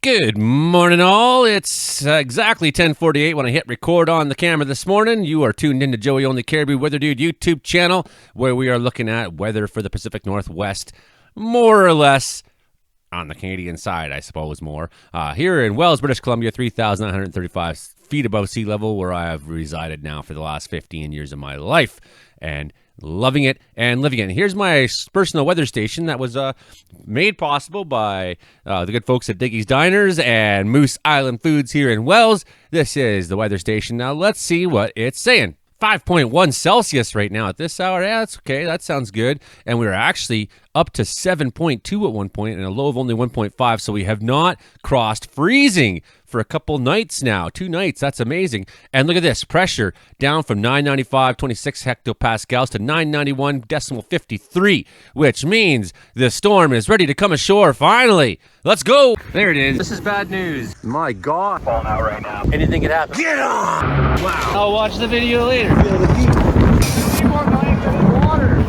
Good morning, all. It's exactly 10:48 when I hit record on the camera this morning. You are tuned into Joey Only Caribou Weather Dude YouTube channel, where we are looking at weather for the Pacific Northwest, more or less on the Canadian side, I suppose, more. Here in Wells, British Columbia, 3,935 feet above sea level, where I have resided now for the last 15 years of my life. And loving it and living it. And here's my personal weather station that was made possible by the good folks at Diggy's Diners and Moose Island Foods here in Wells. This is the weather station. Now let's see what it's saying. 5.1 Celsius right now at this hour. Yeah, that's okay. That sounds good. And we were actually up to 7.2 at one point and a low of only 1.5. So we have not crossed freezing for a couple nights now. 2 nights. That's amazing. And look at this. Pressure down from 995, 26 hectopascals to 991.53, which means the storm is ready to come ashore finally. Let's go. There it is. This is bad news. My God. Falling out right now. Anything could happen. Get on! Wow. I'll watch the video later.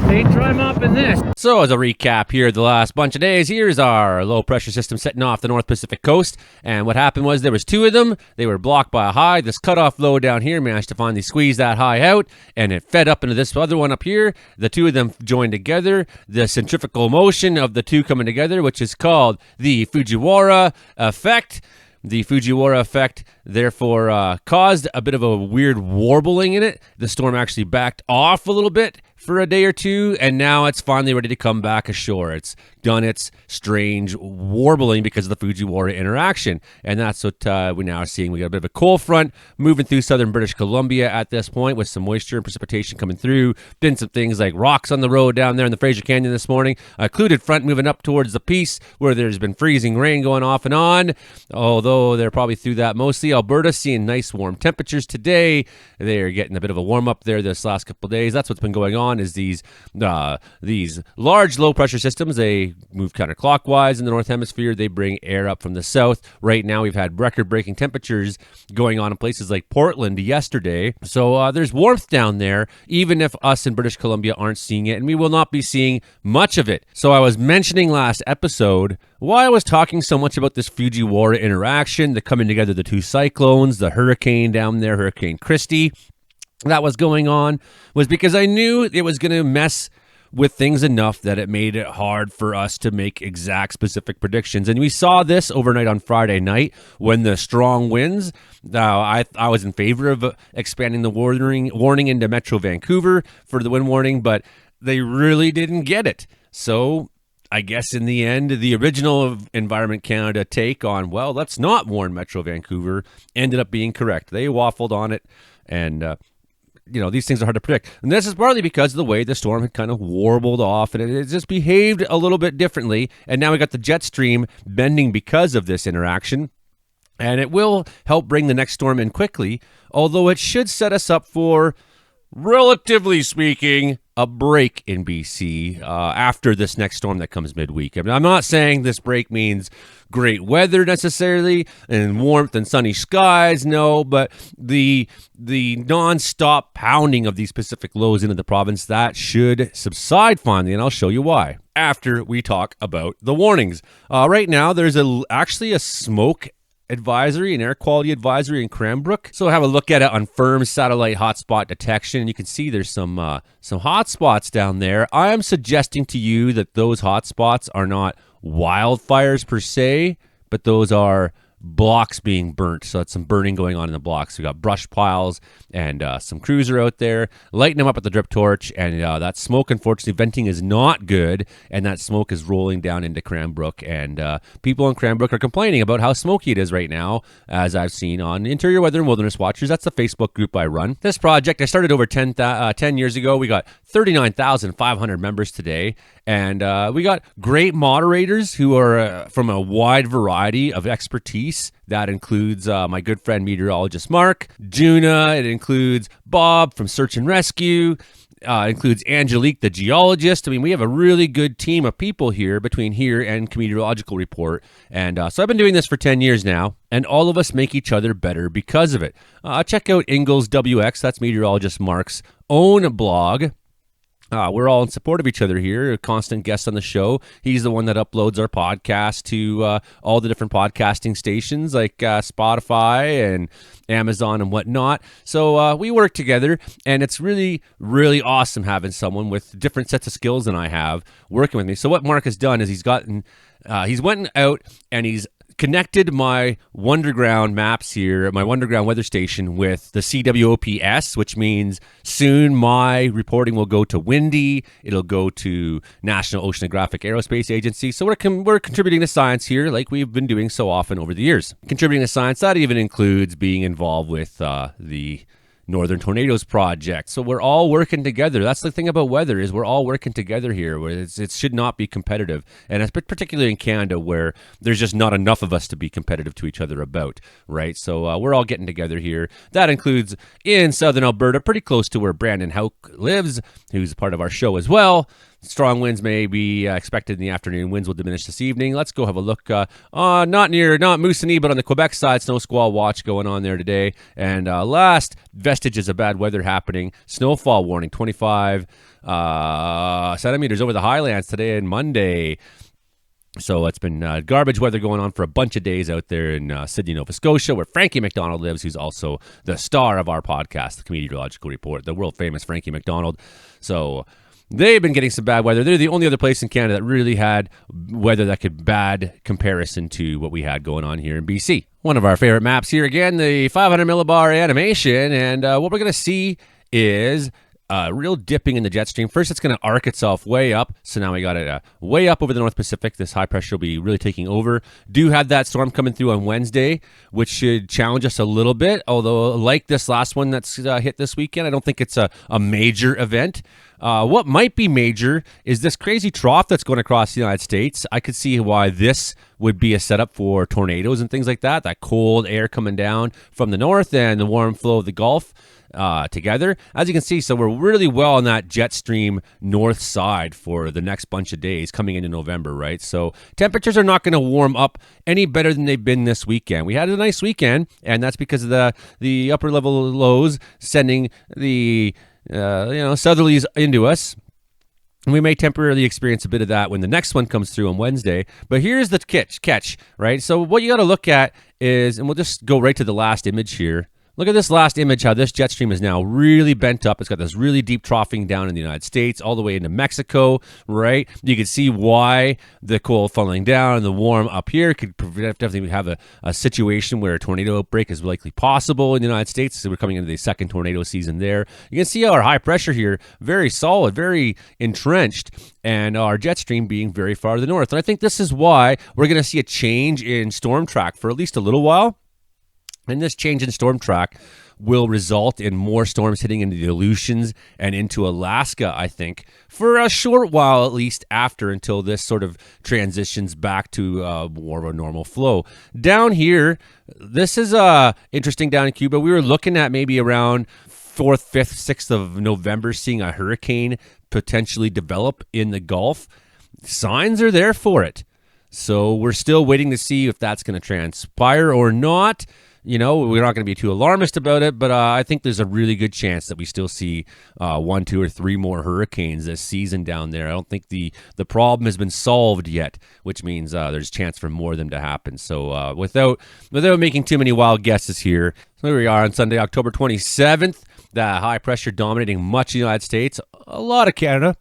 Ain't dry mopping this. So as a recap here, the last bunch of days, here's our low pressure system setting off the North Pacific coast. And what happened was there was 2 of them. They were blocked by a high. This cutoff low down here managed to finally squeeze that high out, and it fed up into this other one up here. The 2 of them joined together. The centrifugal motion of the 2 coming together, which is called the Fujiwara effect. The Fujiwara effect, therefore, caused a bit of a weird warbling in it. The storm actually backed off a little bit for a day or 2, and now it's finally ready to come back ashore. It's done its strange warbling because of the Fujiwara interaction, and that's what we now are seeing. We got a bit of a cold front moving through southern British Columbia at this point with some moisture and precipitation coming through. Been some things like rocks on the road down there in the Fraser Canyon this morning. A occluded front moving up towards the Peace, where there's been freezing rain going off and on, although they're probably through that mostly. Alberta seeing nice warm temperatures today. They're getting a bit of a warm up there this last couple of days. That's what's been going on. Is these large low pressure systems. They move counterclockwise in the north hemisphere. They bring air up from the south. Right now we've had record breaking temperatures going on in places like Portland yesterday. So there's warmth down there, even if us in British Columbia aren't seeing it, and we will not be seeing much of it. So I was mentioning last episode why I was talking so much about this Fujiwara interaction, the coming together of the 2 cyclones, the hurricane down there, Hurricane Christy, that was going on, was because I knew it was going to mess with things enough that it made it hard for us to make exact specific predictions. And we saw this overnight on Friday night when the strong winds, I was in favor of expanding the warning into Metro Vancouver for the wind warning, but they really didn't get it. So I guess in the end, the original Environment Canada take on, well, let's not warn Metro Vancouver, ended up being correct. They waffled on it, and these things are hard to predict. And this is partly because of the way the storm had kind of warbled off, and it just behaved a little bit differently. And now we got the jet stream bending because of this interaction. And it will help bring the next storm in quickly, although it should set us up for, relatively speaking, a break in BC after this next storm that comes midweek. I mean, I'm not saying this break means great weather necessarily and warmth and sunny skies, no, but the non-stop pounding of these Pacific lows into the province, that should subside finally, and I'll show you why after we talk about the warnings. Right now, there's actually a smoke advisory, an air quality advisory in Cranbrook. So have a look at it on firm satellite hotspot detection, and you can see there's some hotspots down there. I am suggesting to you that those hotspots are not wildfires per se, but those are blocks being burnt. So it's some burning going on in the blocks. We got brush piles and some crews are out there lighting them up with the drip torch, and that smoke, unfortunately, venting is not good, and that smoke is rolling down into Cranbrook, and people in Cranbrook are complaining about how smoky it is right now, as I've seen on Interior Weather and Wilderness Watchers. That's the Facebook group I run. This project I started over 10 years ago. We got 39,500 members today, and we got great moderators who are from a wide variety of expertise. That includes my good friend meteorologist Mark, Juna. It includes Bob from Search and Rescue. It includes Angelique, the geologist. I mean, we have a really good team of people here between here and Meteorological Report. And so I've been doing this for 10 years now, and all of us make each other better because of it. Check out Ingalls WX. That's meteorologist Mark's own blog. We're all in support of each other here. A constant guest on the show. He's the one that uploads our podcast to all the different podcasting stations like Spotify and Amazon and whatnot. So we work together, and it's really, really awesome having someone with different sets of skills than I have working with me. So what Mark has done is he's went out and he's connected my Wonderground maps here, my Wonderground weather station, with the CWOPS, which means soon my reporting will go to Windy. It'll go to National Oceanographic Aerospace Agency. So we're contributing to science here like we've been doing so often over the years. Contributing to science, that even includes being involved with the Northern Tornadoes Project. So we're all working together. That's the thing about weather, is we're all working together here. Where it should not be competitive. And it's particularly in Canada, where there's just not enough of us to be competitive to each other about, right? So we're all getting together here. That includes in Southern Alberta, pretty close to where Brandon Hauk lives, who's a part of our show as well. Strong winds may be expected in the afternoon. Winds will diminish this evening. Let's go have a look. Not Moosonee, but on the Quebec side, snow squall watch going on there today. And last vestiges of bad weather happening. Snowfall warning, 25 centimeters over the highlands today and Monday. So it's been garbage weather going on for a bunch of days out there in Sydney, Nova Scotia, where Frankie McDonald lives, who's also the star of our podcast, the Meteorological Report, the world-famous Frankie McDonald. So they've been getting some bad weather. They're the only other place in Canada that really had weather that could bad comparison to what we had going on here in BC. One of our favorite maps here again, the 500 millibar animation. And what we're going to see is real dipping in the jet stream. First, it's going to arc itself way up. So now we got it way up over the North Pacific. This high pressure will be really taking over. Do have that storm coming through on Wednesday, which should challenge us a little bit. Although, like this last one that's hit this weekend, I don't think it's a major event. What might be major is this crazy trough that's going across the United States. I could see why this would be a setup for tornadoes and things like that. That cold air coming down from the north and the warm flow of the Gulf together. As you can see, so we're really well on that jet stream north side for the next bunch of days coming into November, right? So temperatures are not going to warm up any better than they've been this weekend. We had a nice weekend, and that's because of the upper level lows sending the southerlies into us. And we may temporarily experience a bit of that when the next one comes through on Wednesday. But here's the catch, right? So what you got to look at is, and we'll just go right to the last image here. Look at this last image, how this jet stream is now really bent up. It's got this really deep troughing down in the United States, all the way into Mexico, right? You can see why the cold funneling down and the warm up here could definitely have a situation where a tornado outbreak is likely possible in the United States. So we're coming into the second tornado season there. You can see how our high pressure here, very solid, very entrenched, and our jet stream being very far to the north. And I think this is why we're going to see a change in storm track for at least a little while. And this change in storm track will result in more storms hitting into the Aleutians and into Alaska, I think, for a short while at least after, until this sort of transitions back to more of a normal flow. Down here, this is interesting down in Cuba. We were looking at maybe around 4th, 5th, 6th of November seeing a hurricane potentially develop in the Gulf. Signs are there for it. So we're still waiting to see if that's going to transpire or not. You know, we're not going to be too alarmist about it, but I think there's a really good chance that we still see 1, 2, or 3 more hurricanes this season down there. I don't think the problem has been solved yet, which means there's a chance for more of them to happen. So without making too many wild guesses here, so here we are on Sunday, October 27th. The high pressure dominating much of the United States, a lot of Canada.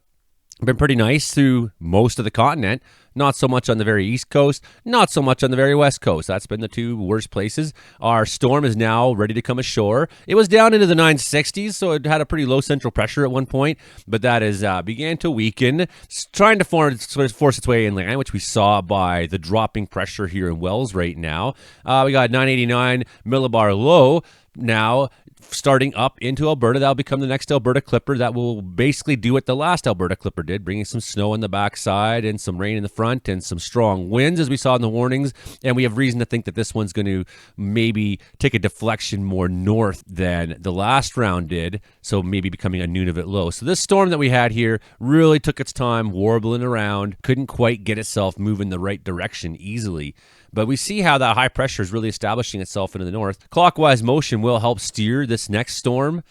Been pretty nice through most of the continent. Not so much on the very east coast, not so much on the very west coast. That's been the two worst places. Our storm is now ready to come ashore. It was down into the 960s, so it had a pretty low central pressure at one point, but that is began to weaken. It's trying to force its way inland, which we saw by the dropping pressure here in Wells right now. We got 989 millibar low now, starting up into Alberta. That'll become the next Alberta Clipper. That will basically do what the last Alberta Clipper did, bringing some snow on the backside and some rain in the front and some strong winds, as we saw in the warnings. And we have reason to think that this one's going to maybe take a deflection more north than the last round did, so maybe becoming a Nunavut low. So this storm that we had here really took its time warbling around, couldn't quite get itself moving the right direction easily. But we see how that high pressure is really establishing itself into the north. Clockwise motion will help steer this next storm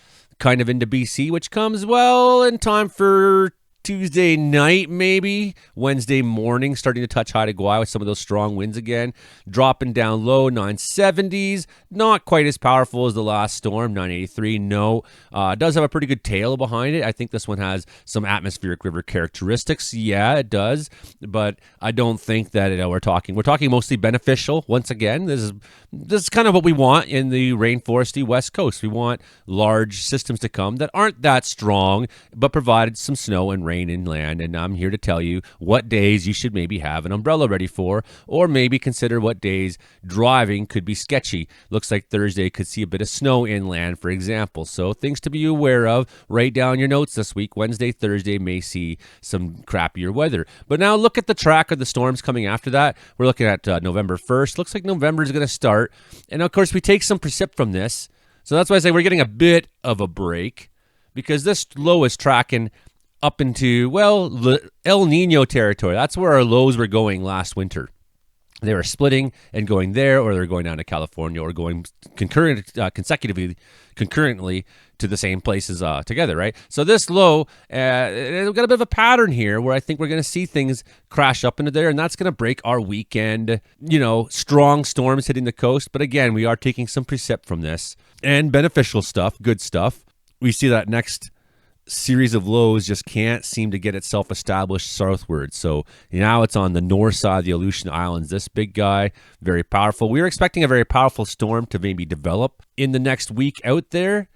kind of into BC, which comes well in time for Tuesday night, maybe Wednesday morning, starting to touch Haida Gwaii with some of those strong winds again, dropping down low 970s, not quite as powerful as the last storm, 983. No, it does have a pretty good tail behind it. I think this one has some atmospheric river characteristics. Yeah, it does, but I don't think that we're talking mostly beneficial. Once again, this is kind of what we want in the rainforesty West Coast. We want large systems to come that aren't that strong, but provided some snow and rain inland. And I'm here to tell you what days you should maybe have an umbrella ready for, or maybe consider what days driving could be sketchy. Looks like Thursday could see a bit of snow inland, for example. So things to be aware of. Write down your notes this week. Wednesday, Thursday may see some crappier weather. But now look at the track of the storms coming after that. We're looking at November 1st. Looks like November is going to start. And of course, we take some precip from this. So that's why I say we're getting a bit of a break, because this low is tracking up into, well, El Nino territory. That's where our lows were going last winter. They were splitting and going there, or they're going down to California, or going concurrently to the same places together, right? So this low, we've got a bit of a pattern here where I think we're going to see things crash up into there, and that's going to break our weekend, strong storms hitting the coast. But again, we are taking some precip from this, and beneficial stuff, good stuff. We see that next series of lows just can't seem to get itself established southward. So now it's on the north side of the Aleutian Islands. This big guy, very powerful. We were expecting a very powerful storm to maybe develop in the next week out there.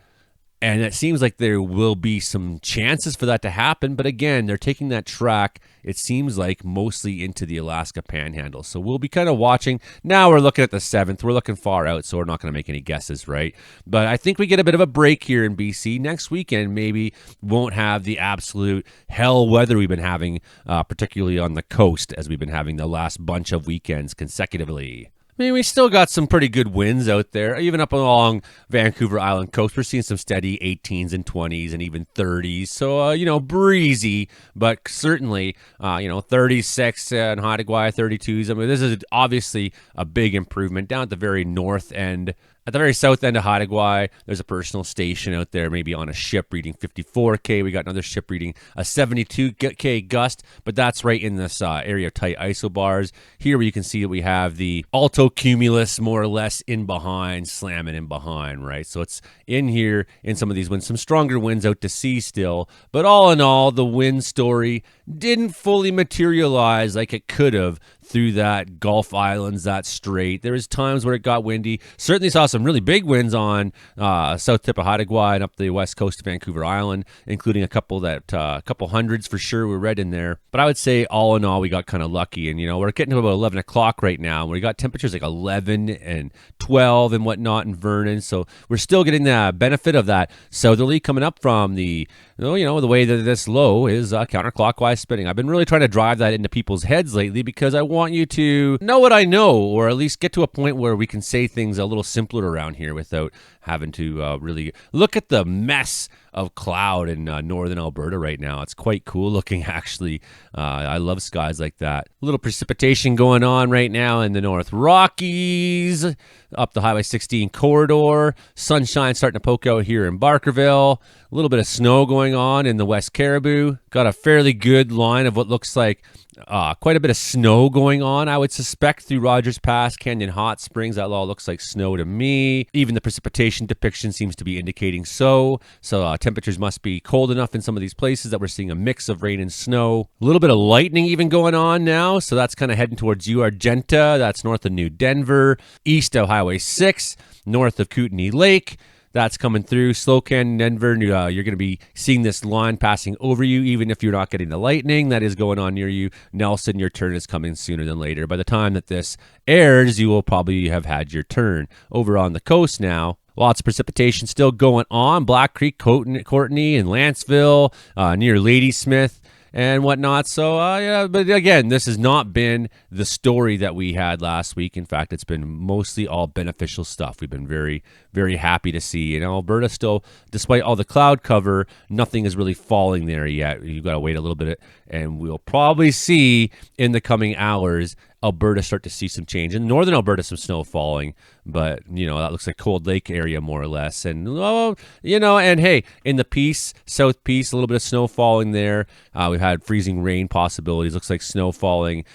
And it seems like there will be some chances for that to happen. But again, they're taking that track, it seems like, mostly into the Alaska Panhandle. So we'll be kind of watching. Now we're looking at the 7th. We're looking far out, so we're not going to make any guesses, right? But I think we get a bit of a break here in BC. Next weekend maybe won't have the absolute hell weather we've been having, particularly on the coast, as we've been having the last bunch of weekends consecutively. I mean, we still got some pretty good winds out there, even up along Vancouver Island coast. We're seeing some steady 18s and 20s and even 30s. So, breezy, but certainly, 36 and Haida Gwaii 32s. I mean, this is obviously a big improvement down at the very north end. At the very south end of Haida Gwaii, there's a personal station out there, maybe on a ship reading 54K. We got another ship reading a 72K gust, but that's right in this area of tight isobars. Here you can see that we have the alto cumulus more or less in behind, slamming in behind, right? So it's in here in some of these winds, some stronger winds out to sea still. But all in all, the wind story didn't fully materialize like it could have through that Gulf Islands, that strait. There was times where it got windy. Certainly saw some really big winds on south tip of Haida Gwaii and up the west coast of Vancouver Island, including a couple hundreds for sure were read in there. But I would say all in all, we got kind of lucky. And, we're getting to about 11 o'clock right now. We got temperatures like 11 and 12 and whatnot in Vernon. So we're still getting the benefit of that southerly coming up from the way that this low is counterclockwise spinning. I've been really trying to drive that into people's heads lately, because I want you to know what I know, or at least get to a point where we can say things a little simpler around here without having to really look at the mess of cloud in northern Alberta right now. It's quite cool looking, actually. I love skies like that. A little precipitation going on right now in the North Rockies, up the Highway 16 corridor. Sunshine starting to poke out here in Barkerville. A little bit of snow going on in the West Caribou. Got a fairly good line of what looks like quite a bit of snow going on, I would suspect, through Rogers Pass, Canyon Hot Springs. That all looks like snow to me. Even the precipitation depiction seems to be indicating so. So temperatures must be cold enough in some of these places that we're seeing a mix of rain and snow. A little bit of lightning even going on now. So that's kind of heading towards Argenta. That's north of New Denver, east of Highway 6, north of Kootenai Lake. That's coming through Slocan, Denver. You're going to be seeing this line passing over you, even if you're not getting the lightning that is going on near you. Nelson, your turn is coming sooner than later. By the time that this airs, you will probably have had your turn. Over on the coast now, lots of precipitation still going on. Black Creek, Courtney, and Lanceville, near Ladysmith and whatnot. So, but again, this has not been the story that we had last week. In fact, it's been mostly all beneficial stuff. We've been very, very happy to see. And Alberta still, despite all the cloud cover, nothing is really falling there yet. You've got to wait a little bit, and we'll probably see in the coming hours Alberta start to see some change. In northern Alberta, some snow falling, but that looks like Cold Lake area more or less. And and hey, in the Peace, South Peace, a little bit of snow falling there. We've had freezing rain possibilities. Looks like snow falling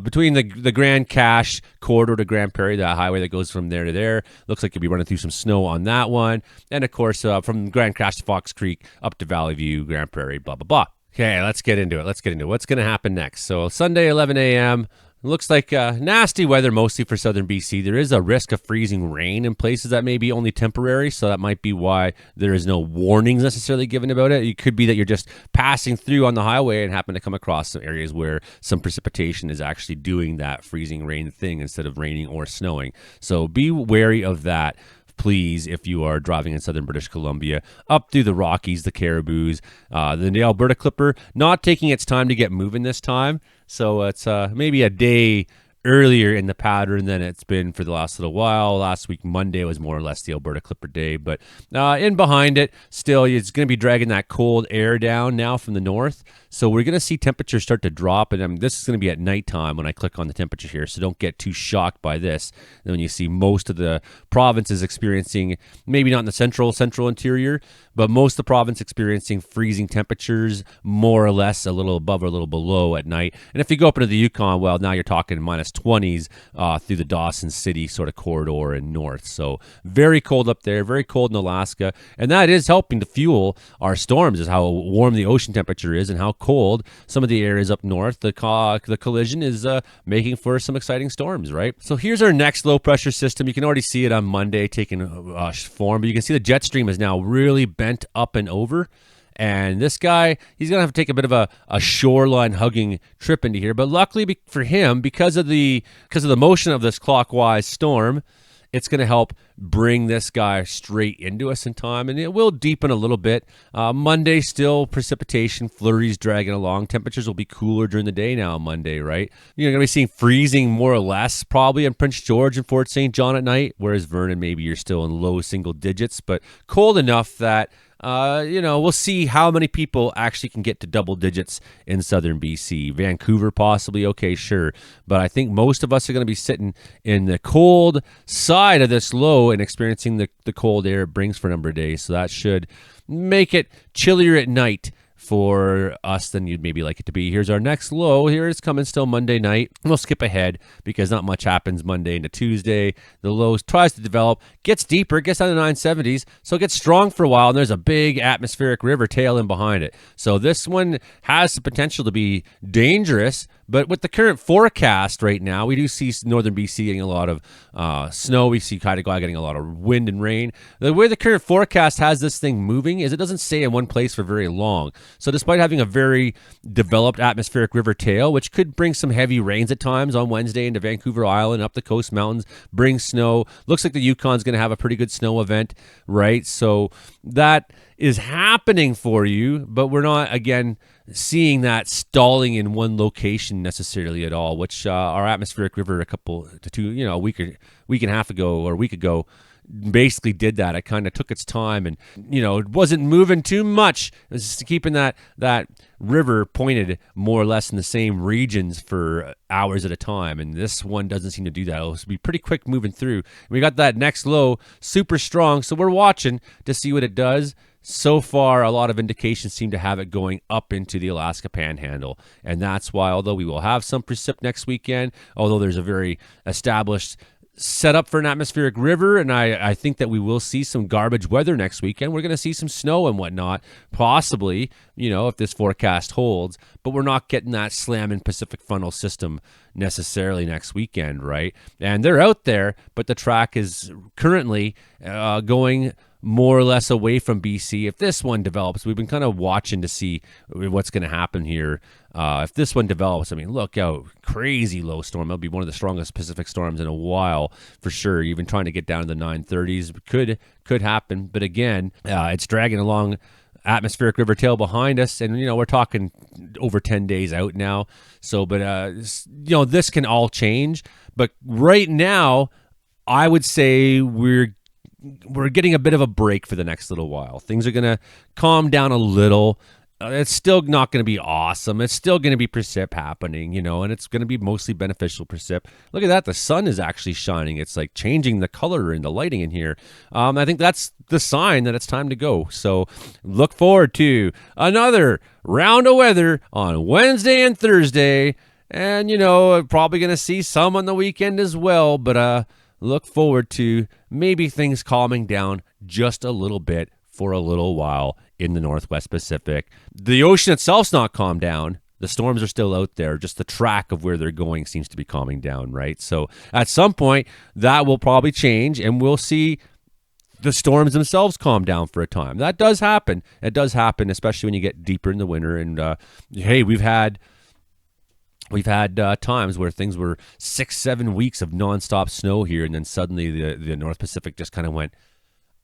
between the Grand Cache corridor to Grand Prairie, that highway that goes from there to there. Looks like you'll be running through some snow on that one. And of course, from Grand Cache to Fox Creek up to Valley View, Grand Prairie, blah blah blah. Okay, let's get into it. What's going to happen next? So Sunday, 11 a.m. Looks like nasty weather mostly for southern BC. There is a risk of freezing rain in places that may be only temporary, so that might be why there is no warnings necessarily given about it. It could be that you're just passing through on the highway and happen to come across some areas where some precipitation is actually doing that freezing rain thing instead of raining or snowing. So be wary of that, please, if you are driving in southern British Columbia, up through the Rockies, the Caribous, the Alberta Clipper, not taking its time to get moving this time. So it's maybe a day earlier in the pattern than it's been for the last little while. Last week, Monday, was more or less the Alberta Clipper day. But in behind it, still, it's going to be dragging that cold air down now from the north. So we're going to see temperatures start to drop. And this is going to be at nighttime when I click on the temperature here. So don't get too shocked by this. And when you see most of the provinces experiencing, maybe not in the central interior, but most of the province experiencing freezing temperatures, more or less a little above or a little below at night. And if you go up into the Yukon, well, now you're talking minus 20s through the Dawson City sort of corridor and north. So very cold up there, very cold in Alaska. And that is helping to fuel our storms, is how warm the ocean temperature is and how cold some of the areas up north. The collision is making for some exciting storms, right? So here's our next low pressure system. You can already see it on Monday taking form, but you can see the jet stream is now really bent up and over. And this guy, he's going to have to take a bit of a shoreline hugging trip into here. But luckily for him, because of the motion of this clockwise storm, it's going to help bring this guy straight into us in time, and it will deepen a little bit. Monday, still precipitation, flurries dragging along. Temperatures will be cooler during the day now on Monday, right? You're going to be seeing freezing more or less probably in Prince George and Fort St. John at night, whereas Vernon, maybe you're still in low single digits, but cold enough that we'll see how many people actually can get to double digits in southern BC. Vancouver possibly, okay, sure. But I think most of us are going to be sitting in the cold side of this low and experiencing the cold air it brings for a number of days. So that should make it chillier at night for us than you'd maybe like it to be. Here's our next low. Here it's coming still Monday night. We'll skip ahead because not much happens Monday into Tuesday. The low tries to develop, gets deeper, gets down to 970s, so it gets strong for a while, and there's a big atmospheric river tail in behind it. So this one has the potential to be dangerous, but with the current forecast right now, we do see northern BC getting a lot of snow. We see Kaitaga getting a lot of wind and rain. The way the current forecast has this thing moving is it doesn't stay in one place for very long. So despite having a very developed atmospheric river tail, which could bring some heavy rains at times on Wednesday into Vancouver Island, up the coast mountains, bring snow. Looks like the Yukon's going to have a pretty good snow event, right? So that is happening for you, but we're not, again, seeing that stalling in one location necessarily at all, which our atmospheric river a week and a half ago or a week ago basically did that. It kind of took its time and, it wasn't moving too much. It was just keeping that river pointed more or less in the same regions for hours at a time. And this one doesn't seem to do that. It'll be pretty quick moving through. We got that next low super strong. So we're watching to see what it does. So far, a lot of indications seem to have it going up into the Alaska Panhandle. And that's why, although we will have some precip next weekend, although there's a very established setup for an atmospheric river, and I think that we will see some garbage weather next weekend. We're going to see some snow and whatnot, possibly, if this forecast holds. But we're not getting that slamming Pacific funnel system necessarily next weekend, right? And they're out there, but the track is currently going more or less away from BC. If this one develops, we've been kind of watching to see what's going to happen here. If this one develops, look out, crazy low storm. It'll be one of the strongest Pacific storms in a while for sure. Even trying to get down to the 930s could happen. But again, it's dragging along atmospheric river tail behind us, and we're talking over 10 days out now. So, but this can all change. But right now, I would say we're getting a bit of a break for the next little while. Things are going to calm down a little. it's still not going to be awesome. It's still going to be precip happening, and it's going to be mostly beneficial precip. Look at that. The sun is actually shining. It's like changing the color and the lighting in here. I think that's the sign that it's time to go. So look forward to another round of weather on Wednesday and Thursday. And, probably going to see some on the weekend as well. But look forward to maybe things calming down just a little bit for a little while in the Northwest Pacific. The ocean itself's not calmed down. The storms are still out there. Just the track of where they're going seems to be calming down, right? So at some point, that will probably change, and we'll see the storms themselves calm down for a time. That does happen. It does happen, especially when you get deeper in the winter. And, hey, we've had times where things were 6-7 weeks of nonstop snow here, and then suddenly the North Pacific just kind of went,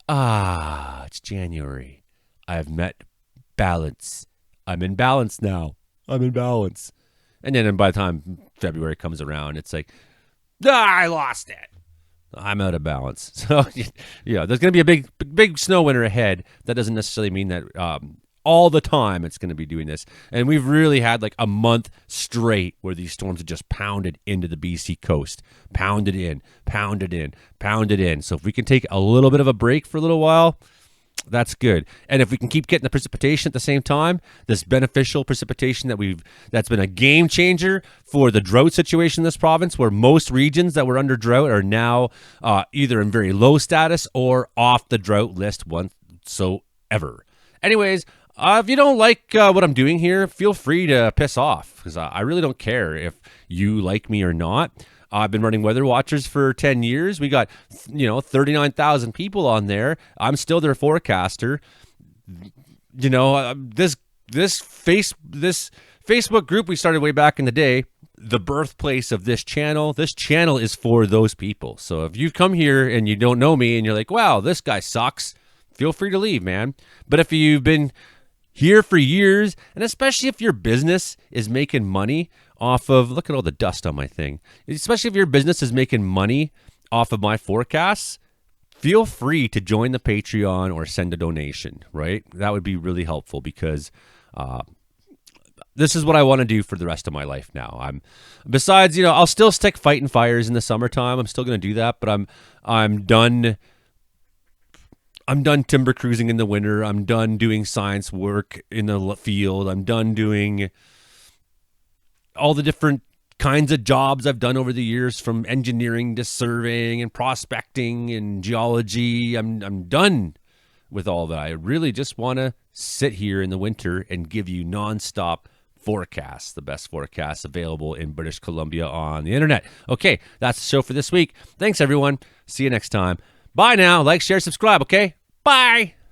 it's January. I've met balance. I'm in balance now. I'm in balance. And then by the time February comes around, it's like, I lost it. I'm out of balance. So, there's going to be a big snow winter ahead. That doesn't necessarily mean that all the time it's going to be doing this. And we've really had like a month straight where these storms have just pounded into the BC coast. Pounded in. So if we can take a little bit of a break for a little while, that's good. And if we can keep getting the precipitation at the same time, this beneficial precipitation that's been a game changer for the drought situation in this province, where most regions that were under drought are now either in very low status or off the drought list whatsoever. Anyways, if you don't like what I'm doing here, feel free to piss off, because I really don't care if you like me or not. I've been running Weather Watchers for 10 years. We got, 39,000 people on there. I'm still their forecaster. This Facebook group we started way back in the day, the birthplace of this channel. This channel is for those people. So if you come here and you don't know me and you're like, wow, this guy sucks, feel free to leave, man. But if you've been here for years, and especially if your business is making money off of, look at all the dust on my thing, especially if your business is making money off of my forecasts, feel free to join the Patreon or send a donation, right? That would be really helpful, because this is what I want to do for the rest of my life now. Besides, I'll still stick fighting fires in the summertime. I'm still going to do that, but I'm done. I'm done timber cruising in the winter. I'm done doing science work in the field. I'm done doing all the different kinds of jobs I've done over the years, from engineering to surveying and prospecting and geology. I'm done with all that. I really just want to sit here in the winter and give you nonstop forecasts, the best forecasts available in British Columbia on the internet. Okay, that's the show for this week. Thanks, everyone. See you next time. Bye now. Like, share, subscribe, okay? Bye.